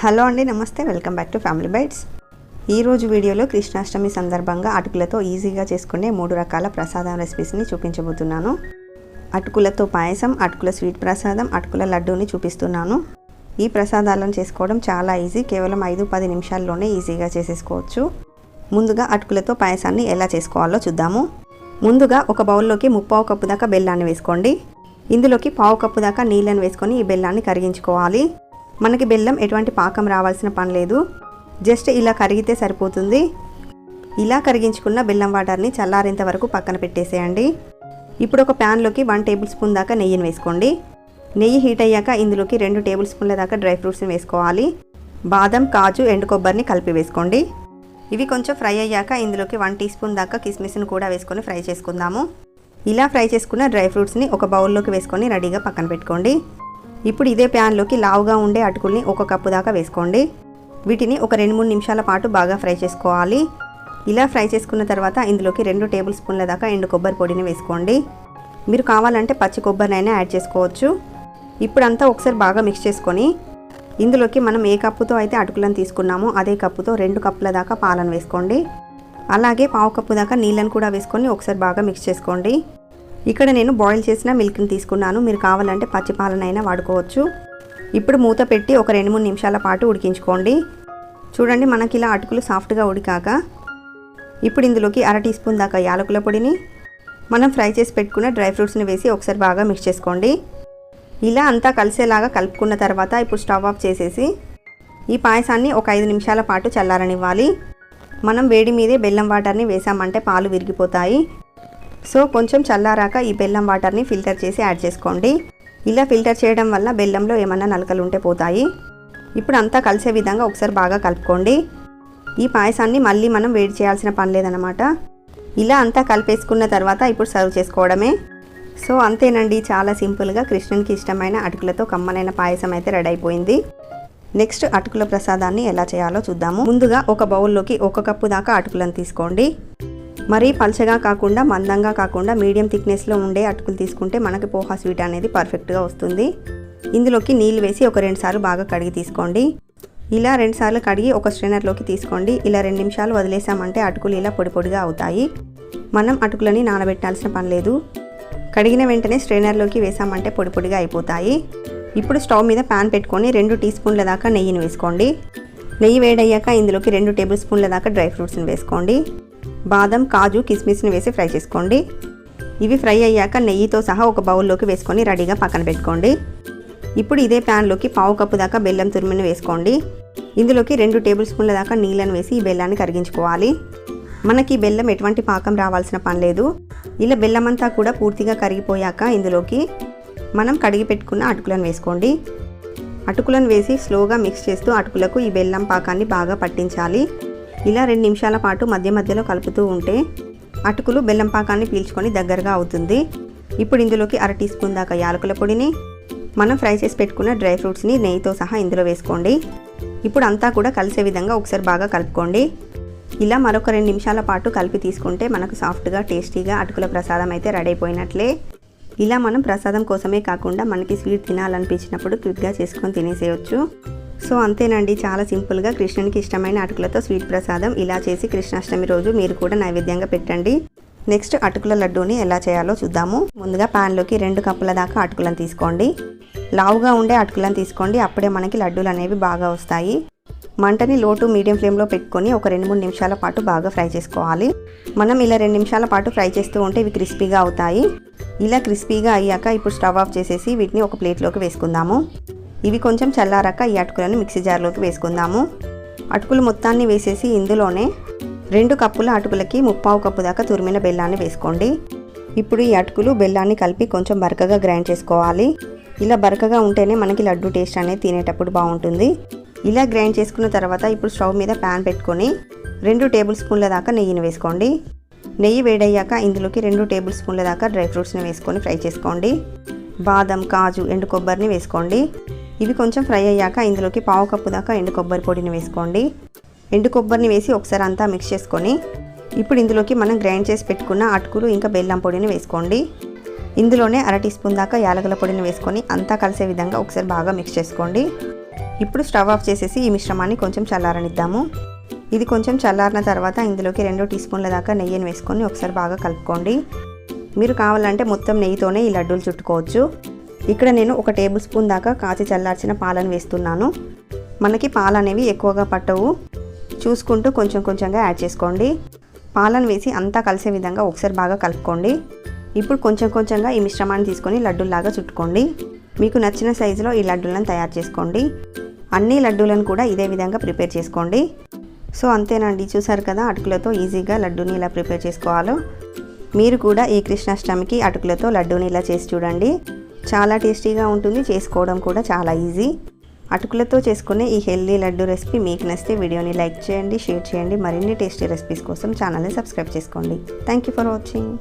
Hello అండి, నమస్తే. Welcome back to Family Bytes. ఈరోజు వీడియోలో కృష్ణాష్టమి సందర్భంగా అటుకులతో ఈజీగా చేసుకునే 3 రకాల ప్రసాదం రెసిపీస్ని చూపించబోతున్నాను. అటుకులతో పాయసం, అటుకుల స్వీట్ ప్రసాదం, అటుకుల లడ్డూని చూపిస్తున్నాను. ఈ ప్రసాదాలను చేసుకోవడం చాలా ఈజీ. కేవలం 5-10 నిమిషాల్లోనే ఈజీగా చేసేసుకోవచ్చు. ముందుగా అటుకులతో పాయసాన్ని ఎలా చేసుకోవాలో చూద్దాము. ముందుగా ఒక బౌల్లోకి 3/4 కప్పు దాకా బెల్లాన్ని వేసుకోండి. ఇందులోకి 1/2 కప్పు దాకా నీళ్ళని వేసుకొని ఈ బెల్లాన్ని కరిగించుకోవాలి. మనకి బెల్లం ఎటువంటి పాకం రావాల్సిన పని లేదు, జస్ట్ ఇలా కరిగితే సరిపోతుంది. ఇలా కరిగించుకున్న బెల్లం వాటర్ని చల్లారేంత వరకు పక్కన పెట్టేసేయండి. ఇప్పుడు ఒక ప్యాన్లోకి 1 టేబుల్ స్పూన్ దాకా నెయ్యిని వేసుకోండి. నెయ్యి హీట్ అయ్యాక ఇందులోకి 2 టేబుల్ స్పూన్ల దాకా డ్రై ఫ్రూట్స్ని వేసుకోవాలి. బాదం, కాజు, ఎండు కొబ్బరిని కలిపి వేసుకోండి. ఇవి కొంచెం ఫ్రై అయ్యాక ఇందులోకి 1 టీ స్పూన్ దాకా కిస్మిస్ని కూడా వేసుకొని ఫ్రై చేసుకుందాము. ఇలా ఫ్రై చేసుకున్న డ్రై ఫ్రూట్స్ని ఒక బౌల్లోకి వేసుకొని రెడీగా పక్కన పెట్టుకోండి. ఇప్పుడు ఇదే ప్యాన్లోకి లావుగా ఉండే అటుకుల్ని 1 కప్పు దాకా వేసుకోండి. వీటిని ఒక 2-3 నిమిషాల పాటు బాగా ఫ్రై చేసుకోవాలి. ఇలా ఫ్రై చేసుకున్న తర్వాత ఇందులోకి 2 టేబుల్ స్పూన్ల దాకా ఎండు కొబ్బరి పొడిని వేసుకోండి. మీరు కావాలంటే పచ్చి కొబ్బరినైనా యాడ్ చేసుకోవచ్చు. ఇప్పుడు అంతా ఒకసారి బాగా మిక్స్ చేసుకొని ఇందులోకి మనం ఏ కప్పుతో అయితే అటుకులను తీసుకున్నామో అదే కప్పుతో 2 కప్పుల దాకా పాలను వేసుకోండి. అలాగే 1/2 కప్పు దాకా నీళ్ళని కూడా వేసుకొని ఒకసారి బాగా మిక్స్ చేసుకోండి. ఇక్కడ నేను బాయిల్ చేసిన మిల్క్ని తీసుకున్నాను. మీరు కావాలంటే పచ్చి పాలనైనా వాడుకోవచ్చు. ఇప్పుడు మూత పెట్టి ఒక 2-3 నిమిషాల పాటు ఉడికించుకోండి. చూడండి, మనకి ఇలా అటుకులు సాఫ్ట్గా ఉడికాక ఇప్పుడు ఇందులోకి 1/2 టీ స్పూన్ దాకా యాలకుల పొడిని, మనం ఫ్రై చేసి పెట్టుకున్న డ్రై ఫ్రూట్స్ని వేసి ఒకసారి బాగా మిక్స్ చేసుకోండి. ఇలా అంతా కలిసేలాగా కలుపుకున్న తర్వాత ఇప్పుడు స్టవ్ ఆఫ్ చేసేసి ఈ పాయసాన్ని ఒక 5 నిమిషాల పాటు చల్లారనివ్వాలి. మనం వేడి మీదే బెల్లం వాటర్ని వేసామంటే పాలు విరిగిపోతాయి. సో కొంచెం చల్లారాక ఈ బెల్లం వాటర్ని ఫిల్టర్ చేసి యాడ్ చేసుకోండి. ఇలా ఫిల్టర్ చేయడం వల్ల బెల్లంలో ఏమన్నా నలకలు ఉంటే పోతాయి. ఇప్పుడు అంతా కలిసే విధంగా ఒకసారి బాగా కలుపుకోండి. ఈ పాయసాన్ని మళ్ళీ మనం వేడి చేయాల్సిన పని లేదన్నమాట. ఇలా అంతా కలిపేసుకున్న తర్వాత ఇప్పుడు సర్వ్ చేసుకోవడమే. సో అంతేనండి, చాలా సింపుల్గా కృష్ణునికి ఇష్టమైన అటుకులతో కమ్మనైన పాయసం అయితే రెడీ అయిపోయింది. నెక్స్ట్ అటుకుల ప్రసాదాన్ని ఎలా చేయాలో చూద్దాము. ముందుగా ఒక బౌల్లోకి 1 కప్పు దాకా అటుకులను తీసుకోండి. మరీ పల్చగా కాకుండా మందంగా కాకుండా మీడియం థిక్నెస్లో ఉండే అటుకులు తీసుకుంటే మనకి పోహా స్వీట్ అనేది పర్ఫెక్ట్గా వస్తుంది. ఇందులోకి నీళ్ళు వేసి ఒక 2 సార్లు బాగా కడిగి తీసుకోండి. ఇలా 2 సార్లు కడిగి ఒక స్ట్రైనర్లోకి తీసుకోండి. ఇలా 2 నిమిషాలు వదిలేసామంటే అటుకులు ఇలా పొడి పొడిగా అవుతాయి. మనం అటుకులని నానబెట్టాల్సిన పని లేదు. కడిగిన వెంటనే స్ట్రైనర్లోకి వేసామంటే పొడి పొడిగా అయిపోతాయి. ఇప్పుడు స్టవ్ మీద ప్యాన్ పెట్టుకొని 2 టీ స్పూన్ల దాకా నెయ్యిని వేసుకోండి. నెయ్యి వేడయ్యాక ఇందులోకి 2 టేబుల్ స్పూన్ల దాకా డ్రై ఫ్రూట్స్ని వేసుకోండి. బాదం, కాజు, కిస్మిస్ని వేసి ఫ్రై చేసుకోండి. ఇవి ఫ్రై అయ్యాక నెయ్యితో సహా ఒక బౌల్లోకి వేసుకొని రెడీగా పక్కన పెట్టుకోండి. ఇప్పుడు ఇదే ప్యాన్లోకి 1/2 కప్పు దాకా బెల్లం తురిమిని వేసుకోండి. ఇందులోకి 2 టేబుల్ స్పూన్ల దాకా నీళ్ళని వేసి ఈ బెల్లాన్ని కరిగించుకోవాలి. మనకి బెల్లం ఎటువంటి పాకం రావాల్సిన పని లేదు. ఇలా బెల్లం అంతా కూడా పూర్తిగా కరిగిపోయాక ఇందులోకి మనం కడిగి పెట్టుకున్న అటుకులను వేసుకోండి. అటుకులను వేసి స్లోగా మిక్స్ చేస్తూ అటుకులకు ఈ బెల్లం పాకాన్ని బాగా పట్టించాలి. ఇలా 2 నిమిషాల పాటు మధ్య మధ్యలో కలుపుతూ ఉంటే అటుకులు బెల్లం పాకాన్ని పీల్చుకొని దగ్గరగా అవుతుంది. ఇప్పుడు ఇందులోకి 1/2 టీ స్పూన్ దాకా యాలకుల పొడిని, మనం ఫ్రై చేసి పెట్టుకున్న డ్రై ఫ్రూట్స్ని నెయ్యితో సహా ఇందులో వేసుకోండి. ఇప్పుడు అంతా కూడా కలిసే విధంగా ఒకసారి బాగా కలుపుకోండి. ఇలా మరొక 2 నిమిషాల పాటు కలిపి తీసుకుంటే మనకు సాఫ్ట్గా టేస్టీగా అటుకుల ప్రసాదం అయితే రెడీ అయిపోయినట్లే. ఇలా మనం ప్రసాదం కోసమే కాకుండా మనకి స్వీట్ తినాలనిపించినప్పుడు క్విక్గా చేసుకొని తినేసేయచ్చు. సో అంతేనండి, చాలా సింపుల్గా కృష్ణునికి ఇష్టమైన అటుకులతో స్వీట్ ప్రసాదం ఇలా చేసి కృష్ణాష్టమి రోజు మీరు కూడా నైవేద్యంగా పెట్టండి. నెక్స్ట్ అటుకుల లడ్డూని ఎలా చేయాలో చూద్దాము. ముందుగా ప్యాన్లోకి 2 కప్పుల దాకా అటుకులను తీసుకోండి. లావుగా ఉండే అటుకులను తీసుకోండి, అప్పుడే మనకి లడ్డూలు అనేవి బాగా వస్తాయి. మంటని లో టు మీడియం ఫ్లేమ్లో పెట్టుకొని ఒక 2-3 నిమిషాల పాటు బాగా ఫ్రై చేసుకోవాలి. మనం ఇలా 2 నిమిషాల పాటు ఫ్రై చేస్తూ ఉంటే ఇవి క్రిస్పీగా అవుతాయి. ఇలా క్రిస్పీగా అయ్యాక ఇప్పుడు స్టవ్ ఆఫ్ చేసేసి వీటిని ఒక ప్లేట్లోకి వేసుకుందాము. ఇవి కొంచెం చల్లారాక ఈ అటుకులను మిక్సీ జార్లోకి వేసుకుందాము. అటుకులు మొత్తాన్ని వేసేసి ఇందులోనే 2 కప్పుల అటుకులకి 3/4 కప్పు దాకా తురిమిన బెల్లాన్ని వేసుకోండి. ఇప్పుడు ఈ అటుకులు బెల్లాన్ని కలిపి కొంచెం బరకగా గ్రైండ్ చేసుకోవాలి. ఇలా బరకగా ఉంటేనే మనకి లడ్డు టేస్ట్ అనేది తినేటప్పుడు బాగుంటుంది. ఇలా గ్రైండ్ చేసుకున్న తర్వాత ఇప్పుడు స్టవ్ మీద ప్యాన్ పెట్టుకొని 2 టేబుల్ స్పూన్ల దాకా నెయ్యిని వేసుకోండి. నెయ్యి వేడయ్యాక ఇందులోకి 2 టేబుల్ స్పూన్ల దాకా డ్రై ఫ్రూట్స్ని వేసుకొని ఫ్రై చేసుకోండి. బాదం, కాజు, ఎండు కొబ్బరిని వేసుకోండి. ఇవి కొంచెం ఫ్రై అయ్యాక ఇందులోకి 1/2 కప్పు దాకా ఎండు కొబ్బరి పొడిని వేసుకోండి. ఎండు కొబ్బరిని వేసి ఒకసారి అంతా మిక్స్ చేసుకొని ఇప్పుడు ఇందులోకి మనం గ్రైండ్ చేసి పెట్టుకున్న అటుకులు ఇంకా బెల్లం పొడిని వేసుకోండి. ఇందులోనే 1/2 టీ స్పూన్ దాకా యాలకుల పొడిని వేసుకొని అంతా కలిసే విధంగా ఒకసారి బాగా మిక్స్ చేసుకోండి. ఇప్పుడు స్టవ్ ఆఫ్ చేసేసి ఈ మిశ్రమాన్ని కొంచెం చల్లారనిద్దాము. ఇది కొంచెం చల్లారిన తర్వాత ఇందులోకి 2 టీ స్పూన్ల దాకా నెయ్యిని వేసుకొని ఒకసారి బాగా కలుపుకోండి. మీరు కావాలంటే మొత్తం నెయ్యితోనే ఈ లడ్డూలు చుట్టుకోవచ్చు. ఇక్కడ నేను 1 టేబుల్ స్పూన్ దాకా కాచి చల్లార్చిన పాలను వేస్తున్నాను. మనకి పాలు అనేవి ఎక్కువగా పట్టవు, చూసుకుంటూ కొంచెం కొంచెంగా యాడ్ చేసుకోండి. పాలను వేసి అంతా కలిసే విధంగా ఒకసారి బాగా కలుపుకోండి. ఇప్పుడు కొంచెం కొంచెంగా ఈ మిశ్రమాన్ని తీసుకొని లడ్డూలాగా చుట్టుకోండి. మీకు నచ్చిన సైజులో ఈ లడ్డూలను తయారు చేసుకోండి. అన్ని లడ్డూలను కూడా ఇదే విధంగా ప్రిపేర్ చేసుకోండి. సో అంతేనండి, చూసారు కదా అటుకులతో ఈజీగా లడ్డూని ఇలా ప్రిపేర్ చేసుకోవాలో. మీరు కూడా ఈ కృష్ణాష్టమికి అటుకులతో లడ్డూని ఇలా చేసి చూడండి. చాలా టేస్టీగా ఉంటుంది, చేసుకోవడం కూడా చాలా ఈజీ. అటుకులతో చేసుకునే ఈ హెల్దీ లడ్డు రెసిపీ మీకు నచ్చితే వీడియోని లైక్ చేయండి, షేర్ చేయండి. మరిన్ని టేస్టీ రెసిపీస్ కోసం ఛానల్ని సబ్స్క్రైబ్ చేసుకోండి. Thank you for watching.